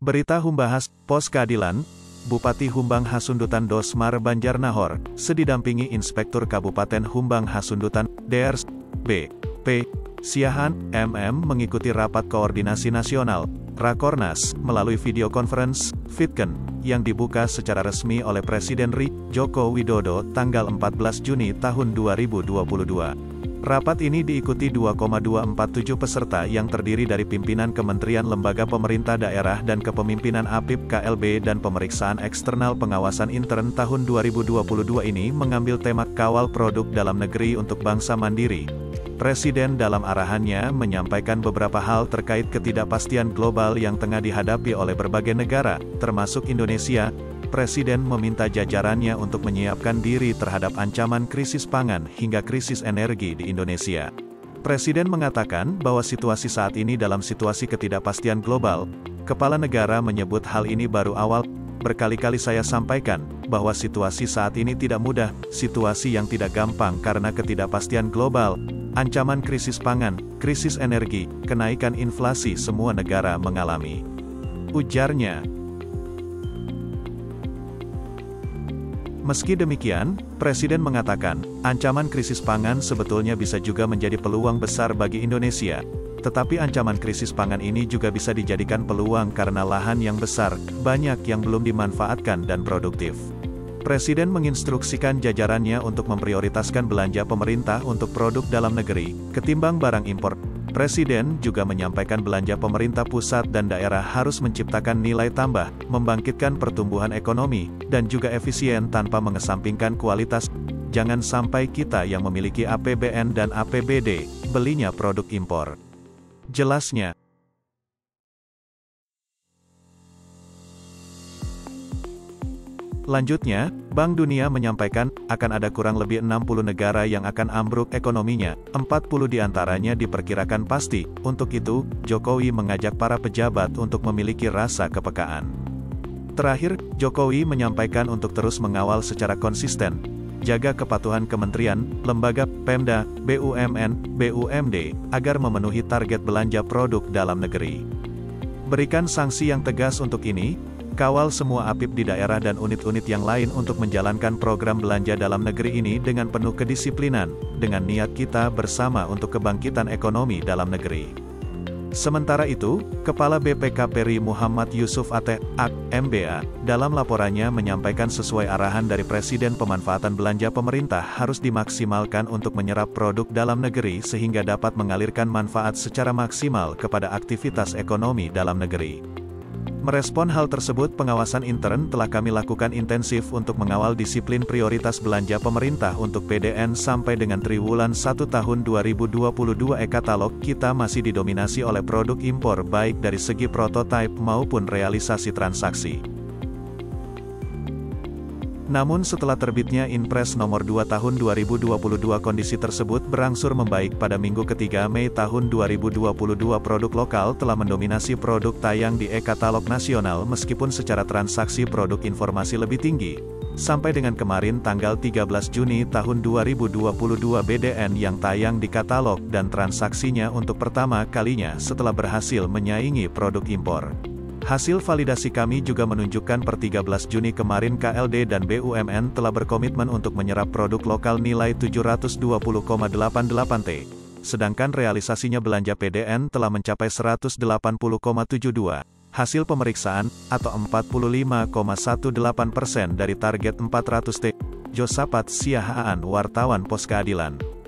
Berita Humbahas, Pos Keadilan, Bupati Humbang Hasundutan Dosmar Banjarnahor, sedidampingi Inspektur Kabupaten Humbang Hasundutan, Drs. B. P. Siahaan, MM mengikuti Rapat Koordinasi Nasional, Rakornas, melalui video conference, VidCon, yang dibuka secara resmi oleh Presiden RI, Joko Widodo, tanggal 14 Juni tahun 2022. Rapat ini diikuti 2,247 peserta yang terdiri dari pimpinan kementerian lembaga pemerintah daerah dan kepemimpinan APIP KLB dan pemeriksaan eksternal pengawasan intern tahun 2022 ini mengambil tema Kawal Produk Dalam Negeri untuk Bangsa Mandiri. Presiden dalam arahannya menyampaikan beberapa hal terkait ketidakpastian global yang tengah dihadapi oleh berbagai negara, termasuk Indonesia. Presiden meminta jajarannya untuk menyiapkan diri terhadap ancaman krisis pangan hingga krisis energi di Indonesia. Presiden mengatakan bahwa situasi saat ini dalam situasi ketidakpastian global. Kepala negara menyebut hal ini baru awal. Berkali-kali saya sampaikan bahwa situasi saat ini tidak mudah, situasi yang tidak gampang karena ketidakpastian global, ancaman krisis pangan, krisis energi, kenaikan inflasi semua negara mengalami, ujarnya. Meski demikian, Presiden mengatakan, ancaman krisis pangan sebetulnya bisa juga menjadi peluang besar bagi Indonesia. Tetapi ancaman krisis pangan ini juga bisa dijadikan peluang karena lahan yang besar, banyak yang belum dimanfaatkan dan produktif. Presiden menginstruksikan jajarannya untuk memprioritaskan belanja pemerintah untuk produk dalam negeri, ketimbang barang impor. Presiden juga menyampaikan belanja pemerintah pusat dan daerah harus menciptakan nilai tambah, membangkitkan pertumbuhan ekonomi, dan juga efisien tanpa mengesampingkan kualitas. Jangan sampai kita yang memiliki APBN dan APBD, belinya produk impor. Jelasnya. Lanjutnya, Bank Dunia menyampaikan, akan ada kurang lebih 60 negara yang akan ambruk ekonominya, 40 diantaranya diperkirakan pasti. Untuk itu, Jokowi mengajak para pejabat untuk memiliki rasa kepekaan. Terakhir, Jokowi menyampaikan untuk terus mengawal secara konsisten, jaga kepatuhan kementerian, lembaga, Pemda, BUMN, BUMD, agar memenuhi target belanja produk dalam negeri. Berikan sanksi yang tegas untuk ini. Kawal semua APIP di daerah dan unit-unit yang lain untuk menjalankan program belanja dalam negeri ini dengan penuh kedisiplinan, dengan niat kita bersama untuk kebangkitan ekonomi dalam negeri. Sementara itu, Kepala BPKPRI Muhammad Yusuf Ateh, AK, MBA, dalam laporannya menyampaikan sesuai arahan dari Presiden pemanfaatan belanja pemerintah harus dimaksimalkan untuk menyerap produk dalam negeri sehingga dapat mengalirkan manfaat secara maksimal kepada aktivitas ekonomi dalam negeri. Merespon hal tersebut, pengawasan intern telah kami lakukan intensif untuk mengawal disiplin prioritas belanja pemerintah untuk PDN sampai dengan triwulan 1 tahun 2022 e-katalog kita masih didominasi oleh produk impor baik dari segi prototipe maupun realisasi transaksi. Namun setelah terbitnya Inpres nomor 2 tahun 2022 kondisi tersebut berangsur membaik pada minggu ketiga Mei tahun 2022 produk lokal telah mendominasi produk tayang di e-katalog nasional meskipun secara transaksi produk informasi lebih tinggi. Sampai dengan kemarin tanggal 13 Juni tahun 2022 BDN yang tayang di katalog dan transaksinya untuk pertama kalinya setelah berhasil menyaingi produk impor. Hasil validasi kami juga menunjukkan per 13 Juni kemarin KLD dan BUMN telah berkomitmen untuk menyerap produk lokal nilai 720,88 T. Sedangkan realisasinya belanja PDN telah mencapai 180,72. Hasil pemeriksaan, atau 45,18% dari target 400 T. Josapat Siahaan, wartawan Pos Keadilan.